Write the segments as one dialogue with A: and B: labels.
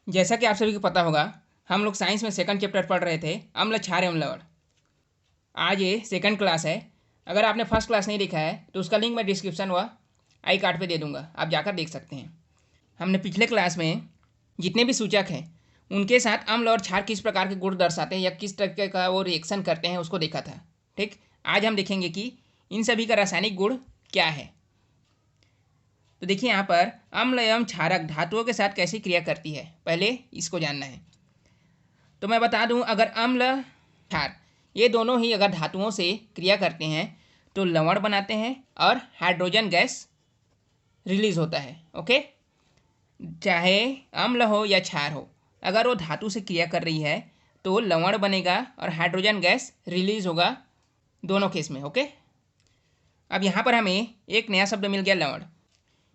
A: जैसा कि आप सभी को पता होगा, हम लोग साइंस में सेकंड चैप्टर पढ़ रहे थे, अम्ल क्षार एवं लवण। आज ये सेकंड क्लास है। अगर आपने फर्स्ट क्लास नहीं देखा है तो उसका लिंक मैं डिस्क्रिप्शन व आई कार्ड पे दे दूंगा, आप जाकर देख सकते हैं। हमने पिछले क्लास में जितने भी सूचक हैं उनके साथ अम्ल और क्षार किस प्रकार के गुण दर्शाते हैं या किस तरह का वो रिएक्शन करते हैं उसको देखा था। ठीक, आज हम देखेंगे कि इन सभी का रासायनिक गुण क्या है। तो देखिए यहाँ पर अम्ल एवं क्षारक धातुओं के साथ कैसी क्रिया करती है, पहले इसको जानना है। तो मैं बता दूं, अगर अम्ल क्षार ये दोनों ही अगर धातुओं से क्रिया करते हैं तो लवण बनाते हैं और हाइड्रोजन गैस रिलीज होता है। ओके, चाहे अम्ल हो या क्षार हो, अगर वो धातु से क्रिया कर रही है तो लवण बनेगा और हाइड्रोजन गैस रिलीज होगा, दोनों केस में। ओके, अब यहाँ पर हमें एक नया शब्द मिल गया, लवण।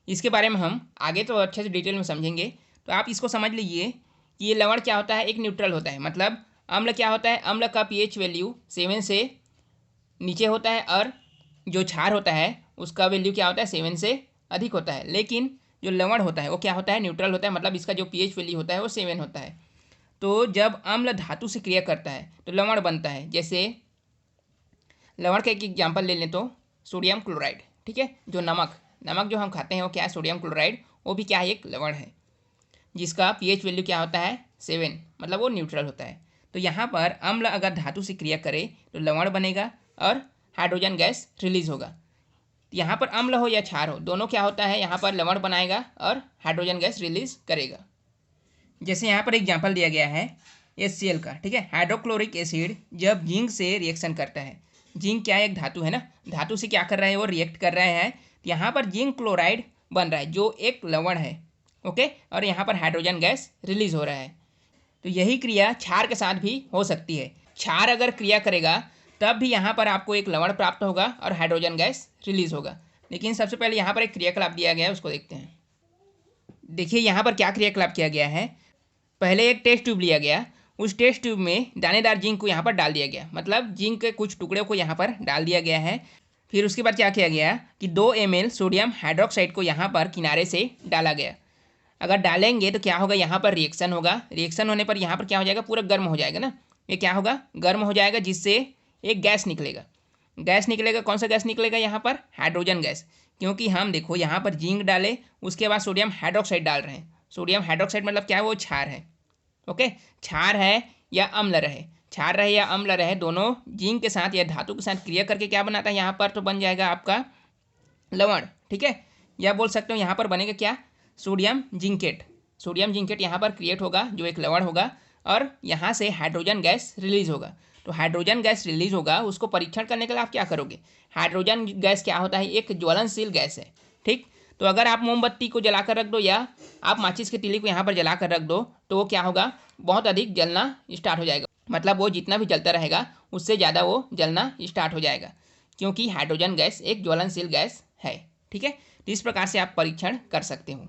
A: इसके बारे में हम आगे तो अच्छे से डिटेल में समझेंगे। तो आप इसको समझ लीजिए कि ये लवण क्या होता है, एक न्यूट्रल होता है। मतलब अम्ल क्या होता है, अम्ल का पीएच वैल्यू 7 से नीचे होता है और जो क्षार होता है उसका वैल्यू क्या होता है, 7 से अधिक होता है। लेकिन जो लवण होता है वो क्या होता है, न्यूट्रल होता है। मतलब इसका जो पीएच वैल्यू होता है वो 7 होता है। तो जब अम्ल धातु से क्रिया करता है तो लवण बनता है। जैसे लवण का एक एग्जाम्पल ले लें तो सोडियम क्लोराइड। ठीक है, जो नमक जो हम खाते हैं वो क्या है, सोडियम क्लोराइड। वो भी क्या है, एक लवण है जिसका पीएच वैल्यू क्या होता है, 7। मतलब वो न्यूट्रल होता है। तो यहाँ पर अम्ल अगर धातु से क्रिया करे तो लवण बनेगा और हाइड्रोजन गैस रिलीज होगा। यहाँ पर अम्ल हो या क्षार हो, दोनों क्या होता है, यहाँ पर लवण बनाएगा और हाइड्रोजन गैस रिलीज करेगा। जैसे यहाँ पर एग्जाम्पल दिया गया है HCl का। ठीक है, हाइड्रोक्लोरिक एसिड जब जिंक से रिएक्शन करता है, जिंक क्या है, एक धातु है ना, धातु से क्या कर रहा है, वो रिएक्ट कर रहे हैं। तो यहाँ पर जिंक क्लोराइड बन रहा है जो एक लवण है। ओके, और यहाँ पर हाइड्रोजन गैस रिलीज हो रहा है। तो यही क्रिया क्षार के साथ भी हो सकती है। क्षार अगर क्रिया करेगा तब भी यहाँ पर आपको एक लवण प्राप्त होगा और हाइड्रोजन गैस रिलीज होगा। लेकिन सबसे पहले यहाँ पर एक क्रियाकलाप दिया गया है, उसको देखते हैं। देखिए यहाँ पर क्या क्रियाकलाप किया गया है। पहले एक टेस्ट ट्यूब लिया गया, उस टेस्ट ट्यूब में दानेदार जिंक को यहाँ पर डाल दिया गया। मतलब जिंक के कुछ टुकड़ों को यहाँ पर डाल दिया गया है। फिर उसके बाद क्या किया गया कि 2 ml सोडियम हाइड्रोक्साइड को यहाँ पर किनारे से डाला गया। अगर डालेंगे तो क्या होगा, यहाँ पर रिएक्शन होगा। रिएक्शन होने पर यहाँ पर क्या हो जाएगा, पूरा गर्म हो जाएगा ना। ये क्या होगा, गर्म हो जाएगा, जिससे एक गैस निकलेगा। गैस निकलेगा, कौन सा गैस निकलेगा, यहाँ पर हाइड्रोजन गैस। क्योंकि हम देखो यहाँ पर जिंक डाले, उसके बाद सोडियम हाइड्रोक्साइड डाल रहे हैं। सोडियम हाइड्रोक्साइड मतलब क्या है, वो क्षार है। ओके, क्षार है या अम्ल रहे, क्षार रहे या अम्ल रहे, दोनों जिंक के साथ या धातु के साथ क्रिया करके क्या बनाता है, यहाँ पर तो बन जाएगा आपका लवण। ठीक है, या बोल सकते हो यहाँ पर बनेगा क्या, सोडियम जिंकेट। सोडियम जिंकेट यहाँ पर क्रिएट होगा जो एक लवण होगा और यहाँ से हाइड्रोजन गैस रिलीज होगा। तो हाइड्रोजन गैस रिलीज होगा, उसको परीक्षण करने के लिए आप क्या करोगे। हाइड्रोजन गैस क्या होता है, एक ज्वलनशील गैस है। ठीक, तो अगर आप मोमबत्ती को जलाकर रख दो या आप माचिस की तीली को यहाँ पर जलाकर रख दो तो वो क्या होगा, बहुत अधिक जलना स्टार्ट हो जाएगा। मतलब वो जितना भी जलता रहेगा उससे ज़्यादा वो जलना स्टार्ट हो जाएगा, क्योंकि हाइड्रोजन गैस एक ज्वलनशील गैस है। ठीक है, तो इस प्रकार से आप परीक्षण कर सकते हो।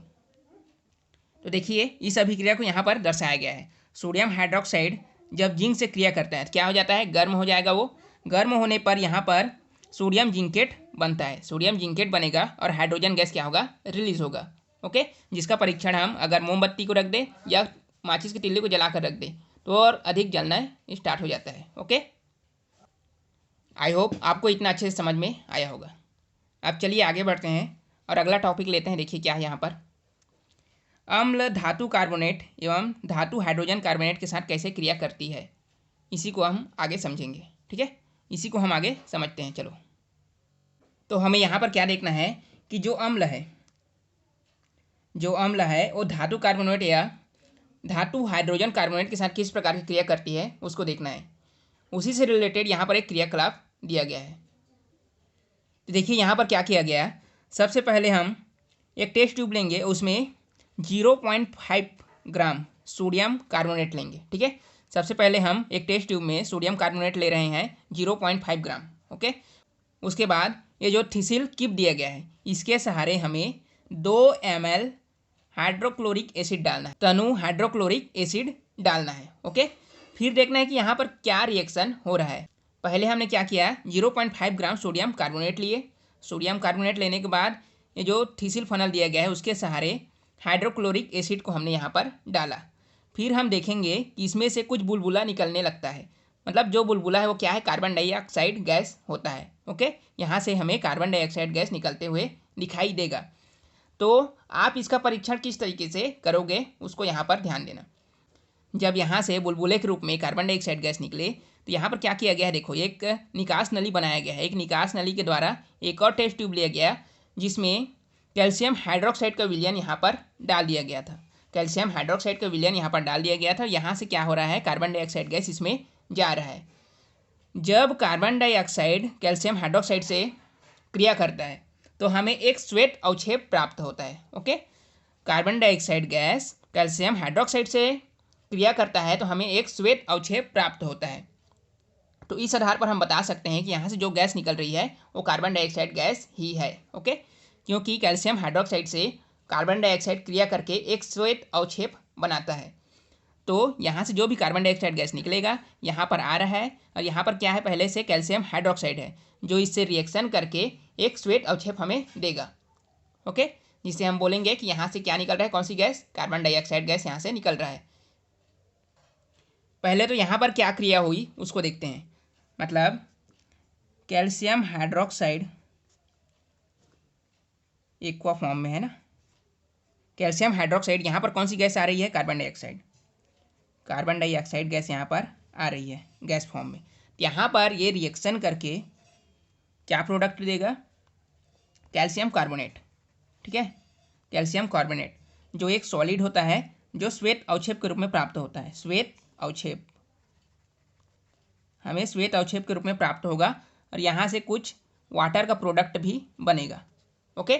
A: तो देखिए इस अभिक्रिया को यहाँ पर दर्शाया गया है। सोडियम हाइड्रोक्साइड जब जिंक से क्रिया करता है तो क्या हो जाता है, गर्म हो जाएगा। वो गर्म होने पर यहाँ पर सोडियम जिंकेट बनता है। सोडियम जिंकेट बनेगा और हाइड्रोजन गैस क्या होगा, रिलीज होगा। ओके, जिसका परीक्षण हम अगर मोमबत्ती को रख दें या माचिस की तिल्ली को जलाकर रख दें तो और अधिक जलना स्टार्ट हो जाता है। ओके, आई होप आपको इतना अच्छे से समझ में आया होगा। अब चलिए आगे बढ़ते हैं और अगला टॉपिक लेते हैं। देखिए क्या है यहाँ पर, अम्ल धातु कार्बोनेट एवं धातु हाइड्रोजन कार्बोनेट के साथ कैसे क्रिया करती है, इसी को हम आगे समझेंगे। ठीक है, इसी को हम आगे समझते हैं। चलो, तो हमें यहाँ पर क्या देखना है कि जो अम्ल है वो धातु कार्बोनेट या धातु हाइड्रोजन कार्बोनेट के साथ किस प्रकार की क्रिया करती है उसको देखना है। उसी से रिलेटेड यहाँ पर एक क्रियाकलाप दिया गया है। तो देखिए यहाँ पर क्या किया गया, सबसे पहले हम एक टेस्ट ट्यूब लेंगे, उसमें 0.5 ग्राम सोडियम कार्बोनेट लेंगे। ठीक है, सबसे पहले हम एक टेस्ट ट्यूब में सोडियम कार्बोनेट ले रहे हैं 0.5 ग्राम। ओके, उसके बाद ये जो थिसिल किप दिया गया है इसके सहारे हमें 2 ml हाइड्रोक्लोरिक एसिड डालना है, तनु हाइड्रोक्लोरिक एसिड डालना है। ओके, फिर देखना है कि यहाँ पर क्या रिएक्शन हो रहा है। पहले हमने क्या किया, 0.5 ग्राम सोडियम कार्बोनेट लिए। सोडियम कार्बोनेट लेने के बाद ये जो थिसिल फनल दिया गया है उसके सहारे हाइड्रोक्लोरिक एसिड को हमने यहाँ पर डाला। फिर हम देखेंगे कि इसमें से कुछ बुलबुला निकलने लगता है। मतलब जो बुलबुला है वो क्या है, कार्बन डाइऑक्साइड गैस होता है। ओके, यहाँ से हमें कार्बन डाइऑक्साइड गैस निकलते हुए दिखाई देगा। तो आप इसका परीक्षण किस तरीके से करोगे उसको यहाँ पर ध्यान देना। जब यहाँ से बुलबुले के रूप में कार्बन डाइऑक्साइड गैस निकले तो यहाँ पर क्या किया गया है, देखो एक निकास नली बनाया गया है। एक निकास नली के द्वारा एक और टेस्ट ट्यूब लिया गया जिसमें कैल्शियम हाइड्रोक्साइड का विलयन यहाँ पर डाल दिया गया था। कैल्शियम हाइड्रोक्साइड का विलयन यहाँ पर डाल दिया गया था। यहाँ से क्या हो रहा है, कार्बन डाइऑक्साइड गैस इसमें जा रहा है। जब कार्बन डाइऑक्साइड कैल्शियम हाइड्रोक्साइड से क्रिया करता है तो हमें एक श्वेत अवक्षेप प्राप्त होता है। Okay, carbon dioxide gas calcium hydroxide से क्रिया करता है तो हमें एक श्वेत अवक्षेप प्राप्त होता है। तो इस आधार पर हम बता सकते हैं कि यहाँ से जो गैस निकल रही है वो कार्बन डाइऑक्साइड गैस ही है। ओके, क्योंकि कैल्शियम हाइड्रोक्साइड से कार्बन डाइऑक्साइड क्रिया करके एक श्वेत अवक्षेप बनाता है। तो यहाँ से जो भी कार्बन डाइऑक्साइड गैस निकलेगा यहाँ पर आ रहा है, और यहाँ पर क्या है, पहले से कैल्शियम हाइड्रोक्साइड है जो इससे रिएक्शन करके एक श्वेत अवक्षेप हमें देगा। ओके, जिससे हम बोलेंगे कि यहाँ से क्या निकल रहा है, कौन सी गैस, कार्बन डाइऑक्साइड गैस यहाँ से निकल रहा है। पहले तो यहाँ पर क्या क्रिया हुई उसको देखते हैं। मतलब कैल्शियम हाइड्रोक्साइड एक्वा फॉर्म में है ना, कैल्शियम हाइड्रोक्साइड, यहाँ पर कौन सी गैस आ रही है, carbon dioxide. Carbon dioxide gas यहाँ पर आ रही है गैस फॉर्म में। यहाँ पर ये रिएक्शन करके क्या प्रोडक्ट देगा, कैल्शियम कार्बोनेट। ठीक है, कैल्शियम कार्बोनेट जो एक सॉलिड होता है जो श्वेत अवक्षेप के रूप में प्राप्त होता है। श्वेत अवक्षेप, हमें श्वेत अवक्षेप के रूप में प्राप्त होगा, और यहाँ से कुछ वाटर का प्रोडक्ट भी बनेगा। ओके,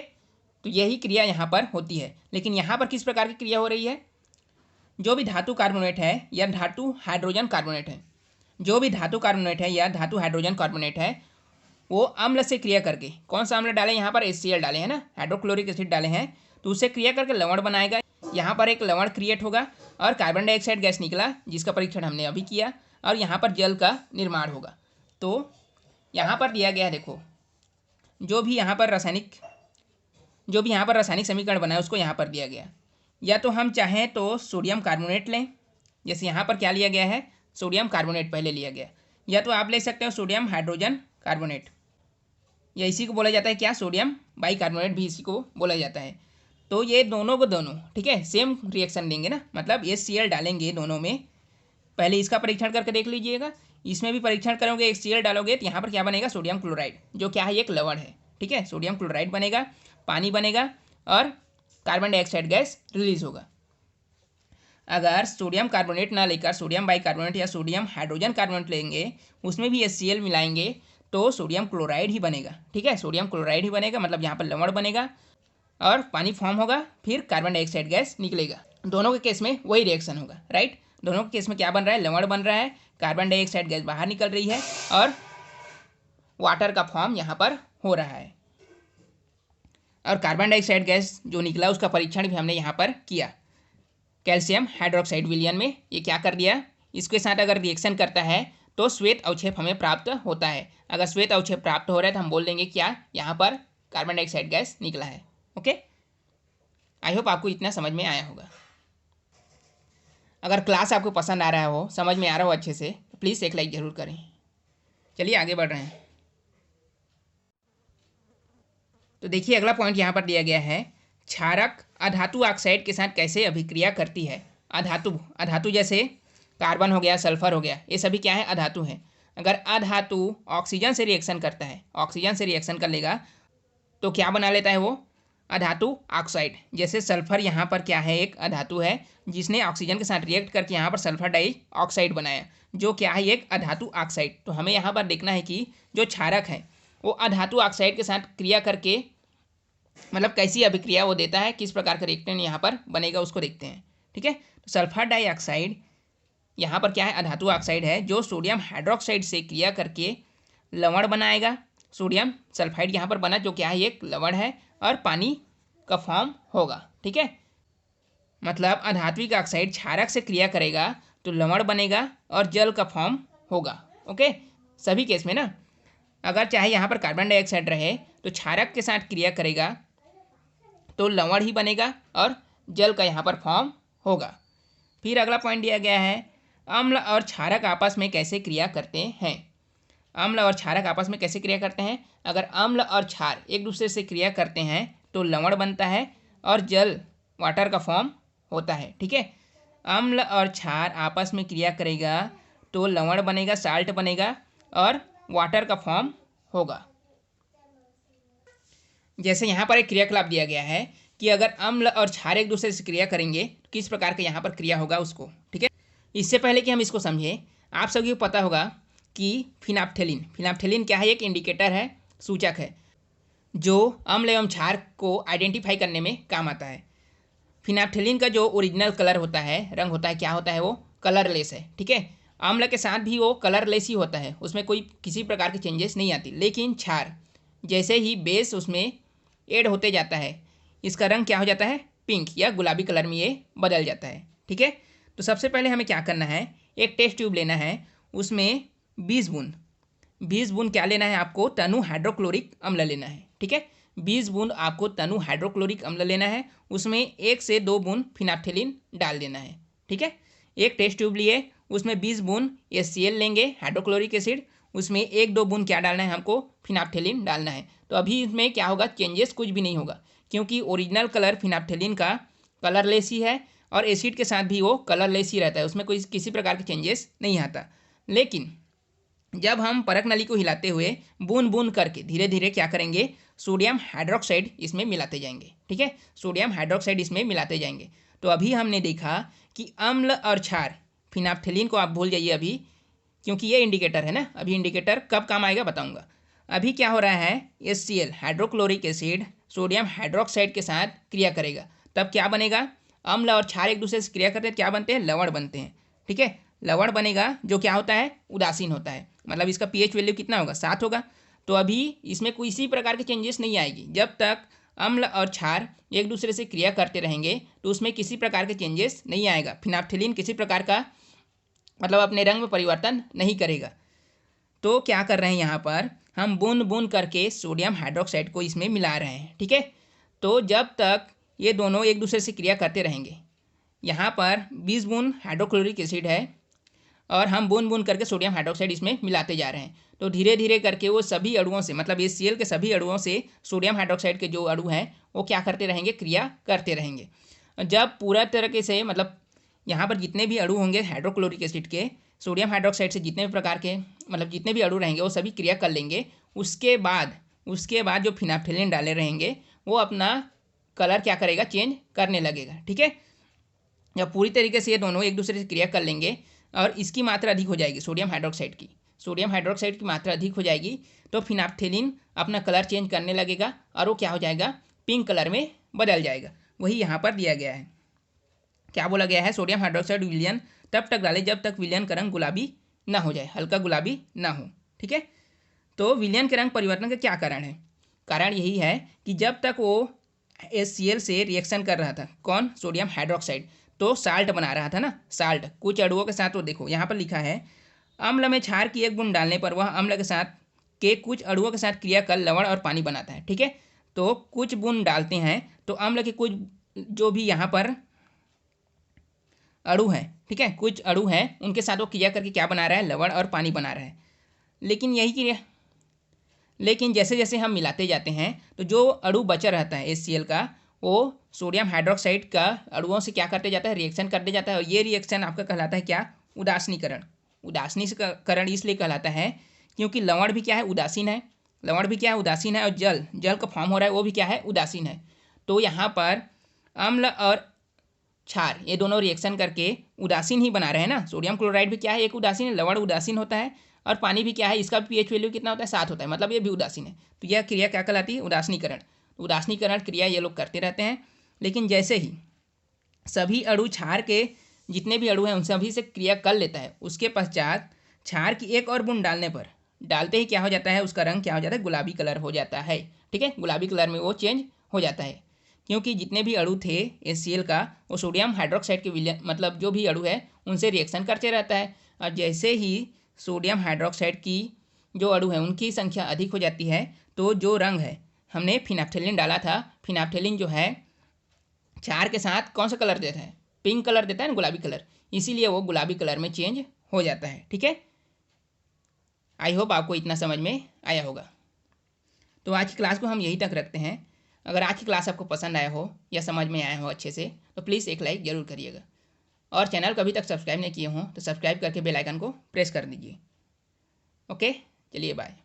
A: तो यही क्रिया यहाँ पर होती है। लेकिन यहाँ पर किस प्रकार की क्रिया हो रही है, जो भी धातु कार्बोनेट है या धातु हाइड्रोजन कार्बोनेट है, जो भी धातु कार्बोनेट है या धातु हाइड्रोजन कार्बोनेट है, वो अम्ल से क्रिया करके, कौन सा अम्ल डाले यहाँ पर, HCl डाले हैं ना, हाइड्रोक्लोरिक एसिड डाले हैं, तो उससे क्रिया करके लवण बनाएगा। यहाँ पर एक लवण क्रिएट होगा और कार्बन डाइऑक्साइड गैस निकला जिसका परीक्षण हमने अभी किया, और यहाँ पर जल का निर्माण होगा। तो यहाँ पर दिया गया है, देखो जो भी यहाँ पर रासायनिक समीकरण बना है उसको यहाँ पर दिया गया। या तो हम चाहें तो सोडियम कार्बोनेट लें, जैसे यहाँ पर क्या लिया गया है, सोडियम कार्बोनेट पहले लिया गया, या तो आप ले सकते हो सोडियम हाइड्रोजन कार्बोनेट, या इसी को बोला जाता है क्या, सोडियम बाइकार्बोनेट भी इसी को बोला जाता है। तो ये दोनों को दोनों ठीक है सेम रिएक्शन देंगे ना, मतलब HCl डालेंगे दोनों में। पहले इसका परीक्षण करके देख लीजिएगा, इसमें भी परीक्षण करोगे, HCl डालोगे तो यहाँ पर क्या बनेगा, सोडियम क्लोराइड, जो क्या है, एक लवण है। ठीक है, सोडियम क्लोराइड बनेगा, पानी बनेगा और कार्बन डाइऑक्साइड गैस रिलीज होगा। अगर सोडियम कार्बोनेट ना लेकर सोडियम बाइकार्बोनेट या सोडियम हाइड्रोजन कार्बोनेट लेंगे, उसमें भी HCl मिलाएंगे तो सोडियम क्लोराइड ही बनेगा। ठीक है, सोडियम क्लोराइड ही बनेगा, मतलब यहाँ पर लवण बनेगा और पानी फॉर्म होगा, फिर कार्बन डाइऑक्साइड गैस निकलेगा। दोनों के केस में वही रिएक्शन होगा, राइट। दोनों के केस में क्या बन रहा है, लवण बन रहा है, कार्बन डाइऑक्साइड गैस बाहर निकल रही है और वाटर का फॉर्म यहाँ पर हो रहा है। और कार्बन डाइऑक्साइड गैस जो निकला उसका परीक्षण भी हमने यहाँ पर किया कैल्शियम हाइड्रोक्साइड विलयन में। ये क्या कर दिया, इसके साथ अगर रिएक्शन करता है तो श्वेत अवक्षेप हमें प्राप्त होता है। अगर श्वेत अवक्षेप प्राप्त हो रहा है तो हम बोल देंगे क्या, यहाँ पर कार्बन डाइऑक्साइड गैस निकला है। ओके, आई होप आपको इतना समझ में आया होगा। अगर क्लास आपको पसंद आ रहा हो, समझ में आ रहा हो अच्छे से, तो प्लीज़ एक लाइक ज़रूर करें। चलिए आगे बढ़ रहे हैं। तो देखिए अगला पॉइंट यहाँ पर दिया गया है, क्षारक अधातु ऑक्साइड के साथ कैसे अभिक्रिया करती है। अधातु जैसे कार्बन हो गया, सल्फर हो गया, ये सभी क्या है, अधातु हैं। अगर अधातु ऑक्सीजन से रिएक्शन करता है, ऑक्सीजन से रिएक्शन कर लेगा तो क्या बना लेता है वो, अधातु ऑक्साइड। जैसे सल्फर यहाँ पर क्या है, एक अधातु है जिसने ऑक्सीजन के साथ रिएक्ट करके यहाँ पर सल्फर डाइऑक्साइड बनाया, जो क्या है, एक अधातु ऑक्साइड। तो हमें यहाँ पर देखना है कि जो क्षारक है वो अधातु ऑक्साइड के साथ क्रिया करके, मतलब कैसी अभिक्रिया वो देता है, किस प्रकार का रिएक्टेंट यहाँ पर बनेगा उसको देखते हैं। ठीक है, तो सल्फर डाइऑक्साइड यहाँ पर क्या है, अधातु ऑक्साइड है जो सोडियम हाइड्रोक्साइड से क्रिया करके लवण बनाएगा। सोडियम सल्फाइड यहाँ पर बना, जो क्या है, एक लवण है और पानी का फॉर्म होगा। ठीक है, मतलब अधात्विक ऑक्साइड क्षारक से क्रिया करेगा तो लवण बनेगा और जल का फॉर्म होगा। ओके, सभी केस में ना, अगर चाहे यहाँ पर कार्बन डाइऑक्साइड रहे तो क्षारक के साथ क्रिया करेगा तो लवण ही बनेगा और जल का यहाँ पर फॉर्म होगा। फिर अगला पॉइंट दिया गया है, अम्ल और क्षारक आपस में कैसे क्रिया करते हैं। अम्ल और क्षारक आपस में कैसे क्रिया करते हैं। अगर अम्ल और क्षार एक दूसरे से क्रिया करते हैं तो लवण बनता है और जल वाटर का फॉर्म होता है। ठीक है, अम्ल और क्षार आपस में क्रिया करेगा तो लवण बनेगा, साल्ट बनेगा और वाटर का फॉर्म होगा। जैसे यहाँ पर एक क्रियाकलाप दिया गया है कि अगर अम्ल और क्षार एक दूसरे से क्रिया करेंगे तो किस प्रकार का यहाँ पर क्रिया होगा उसको। ठीक है, इससे पहले कि हम इसको समझें, आप सभी को पता होगा कि फिनाप्थेलिन क्या है। एक इंडिकेटर है, सूचक है, जो अम्ल एवं क्षार को आइडेंटिफाई करने में काम आता है। फिनाप्थेलिन का जो ओरिजिनल कलर होता है, रंग होता है, क्या होता है, वो कलरलेस है। ठीक है, अम्ल के साथ भी वो कलरलेस ही होता है, उसमें कोई किसी प्रकार की चेंजेस नहीं आती। लेकिन क्षार जैसे ही बेस उसमें ऐड होते जाता है, इसका रंग क्या हो जाता है, पिंक या गुलाबी कलर में ये बदल जाता है। ठीक है, तो सबसे पहले हमें क्या करना है, एक टेस्ट ट्यूब लेना है, उसमें 20 बूंद क्या लेना है आपको, तनु हाइड्रोक्लोरिक अम्ल लेना है। ठीक है, 20 बूंद आपको तनु हाइड्रोक्लोरिक अम्ल लेना है, उसमें 1 से 2 बूंद फिनाप्थेलिन डाल देना है। ठीक है, एक टेस्ट ट्यूब लिए, उसमें 20 बूंद HCl लेंगे, हाइड्रोक्लोरिक एसिड, उसमें 1-2 बूंद क्या डालना है हमको, फिनाप्थेलिन डालना है। तो अभी इसमें क्या होगा, चेंजेस कुछ भी नहीं होगा, क्योंकि ओरिजिनल कलर फिनाप्थेलिन का कलरलेस ही है और एसिड के साथ भी वो कलरलेस ही रहता है, उसमें कोई किसी प्रकार के चेंजेस नहीं आता। लेकिन जब हम परख नली को हिलाते हुए बूंद बूंद करके धीरे धीरे क्या करेंगे, सोडियम हाइड्रोक्साइड इसमें मिलाते जाएंगे। ठीक है, सोडियम हाइड्रोक्साइड इसमें मिलाते जाएंगे। तो अभी हमने देखा कि अम्ल और क्षार, फिनाप्थेलिन को आप भूल जाइए अभी, क्योंकि ये इंडिकेटर है ना, अभी इंडिकेटर कब काम आएगा बताऊंगा। अभी क्या हो रहा है, HCl hydrochloric acid sodium hydroxide के साथ क्रिया करेगा, तब क्या बनेगा, अम्ल और क्षार एक दूसरे से क्रिया करते हैं, क्या बनते हैं, लवण बनते हैं। ठीक है, लवण बनेगा जो क्या होता है, उदासीन होता है, मतलब इसका pH वैल्यू कितना होगा, 7 होगा। तो अभी इसमें किसी प्रकार के चेंजेस नहीं आएगी, जब तक अम्ल और क्षार एक दूसरे से क्रिया करते रहेंगे तो उसमें किसी प्रकार के चेंजेस नहीं आएगा। फिनाप्थेलिन किसी प्रकार का मतलब अपने रंग में परिवर्तन नहीं करेगा। तो क्या कर रहे हैं, यहाँ पर हम बूंद बूंद करके सोडियम हाइड्रोक्साइड को इसमें मिला रहे हैं। ठीक है, तो जब तक ये दोनों एक दूसरे से क्रिया करते रहेंगे, यहाँ पर 20 बूंद हाइड्रोक्लोरिक एसिड है और हम बूंद बूंद करके सोडियम हाइड्रोक्साइड इसमें मिलाते जा रहे हैं, तो धीरे धीरे करके वो सभी अणुओं से, मतलब HCl के सभी अणुओं से सोडियम हाइड्रोक्साइड के जो अणु हैं वो क्या करते रहेंगे, क्रिया करते रहेंगे। जब पूरा तरीके से, मतलब यहाँ पर जितने भी अणु होंगे हाइड्रोक्लोरिक एसिड के, सोडियम हाइड्रोक्साइड से जितने भी प्रकार के, मतलब जितने भी अणु रहेंगे वो सभी क्रिया कर लेंगे। उसके बाद जो फिनाप्थेलिन डाले रहेंगे वो अपना कलर क्या करेगा, चेंज करने लगेगा। ठीक है, जब पूरी तरीके से ये दोनों एक दूसरे से क्रिया कर लेंगे और इसकी मात्रा अधिक हो जाएगी, सोडियम हाइड्रोक्साइड की मात्रा अधिक हो जाएगी, तो फिनाप्थेलिन अपना कलर चेंज करने लगेगा और वो क्या हो जाएगा, पिंक कलर में बदल जाएगा। वही यहाँ पर दिया गया है, क्या बोला गया है, सोडियम हाइड्रोक्साइड विलयन तब तक डालें जब तक विलयन का रंग गुलाबी ना हो जाए, हल्का गुलाबी ना हो। ठीक है, तो विलयन के रंग परिवर्तन का क्या कारण है, कारण यही है कि जब तक वो HCl से रिएक्शन कर रहा था, कौन, सोडियम हाइड्रोक्साइड, तो साल्ट बना रहा था ना, साल्ट कुछ अणुओं के साथ। वो देखो यहाँ पर लिखा है, अम्ल में क्षार की 1 बूंद डालने पर वह अम्ल के साथ के कुछ अणुओं के साथ क्रिया कर लवण और पानी बनाता है। ठीक है, तो कुछ बूंद डालते हैं तो अम्ल के कुछ जो भी यहाँ पर अणु हैं, ठीक है, कुछ अणु हैं, उनके साथ वो क्रिया करके क्या बना रहा है, लवण और पानी बना रहा है। लेकिन जैसे जैसे हम मिलाते जाते हैं तो जो अणु बचा रहता है HCl का, वो सोडियम हाइड्रोक्साइड का अणुओं से क्या करते जाता है, रिएक्शन करते जाता है। और ये रिएक्शन आपका कहलाता है क्या, उदासीनीकरण इसलिए कहलाता है क्योंकि लवण भी क्या है, उदासीन है, और जल का फॉर्म हो रहा है वो भी क्या है, उदासीन है। तो यहाँ पर अम्ल और क्षार ये दोनों रिएक्शन करके उदासीन ही बना रहे हैं ना। सोडियम क्लोराइड भी क्या है, एक उदासीन है, लवण उदासीन होता है, और पानी भी क्या है, इसका भी pH वैल्यू कितना होता है, 7 होता है, मतलब ये भी उदासीन है। तो यह क्रिया क्या कहलाती है, उदासीनीकरण क्रिया ये लोग करते रहते हैं। लेकिन जैसे ही सभी अणु क्षार के जितने भी अणु हैं उन सभी से क्रिया कर लेता है, उसके पश्चात क्षार की 1 और बूंद डालते ही क्या हो जाता है, उसका रंग क्या हो जाता है, गुलाबी कलर हो जाता है। ठीक है, गुलाबी कलर में वो चेंज हो जाता है, क्योंकि जितने भी अणु थे HCl का, वो सोडियम हाइड्रोक्साइड के विलयन, मतलब जो भी अणु है उनसे रिएक्शन करते रहता है। और जैसे ही सोडियम हाइड्रोक्साइड की जो अणु है उनकी संख्या अधिक हो जाती है, तो जो रंग है, हमने फिनाप्थेलिन डाला था, फिनाप्थेलिन जो है क्षार के साथ कौन सा कलर देता है, पिंक कलर देता है ना, गुलाबी कलर, इसीलिए वो गुलाबी कलर में चेंज हो जाता है। ठीक है, आई होप आपको इतना समझ में आया होगा। तो आज की क्लास को हम यहीं तक रखते हैं। अगर आज की क्लास आपको पसंद आया हो या समझ में आया हो अच्छे से, तो प्लीज़ एक लाइक ज़रूर करिएगा, और चैनल को अभी तक सब्सक्राइब नहीं किए हों तो सब्सक्राइब करके बेल आइकन को प्रेस कर दीजिए। ओके, चलिए बाय।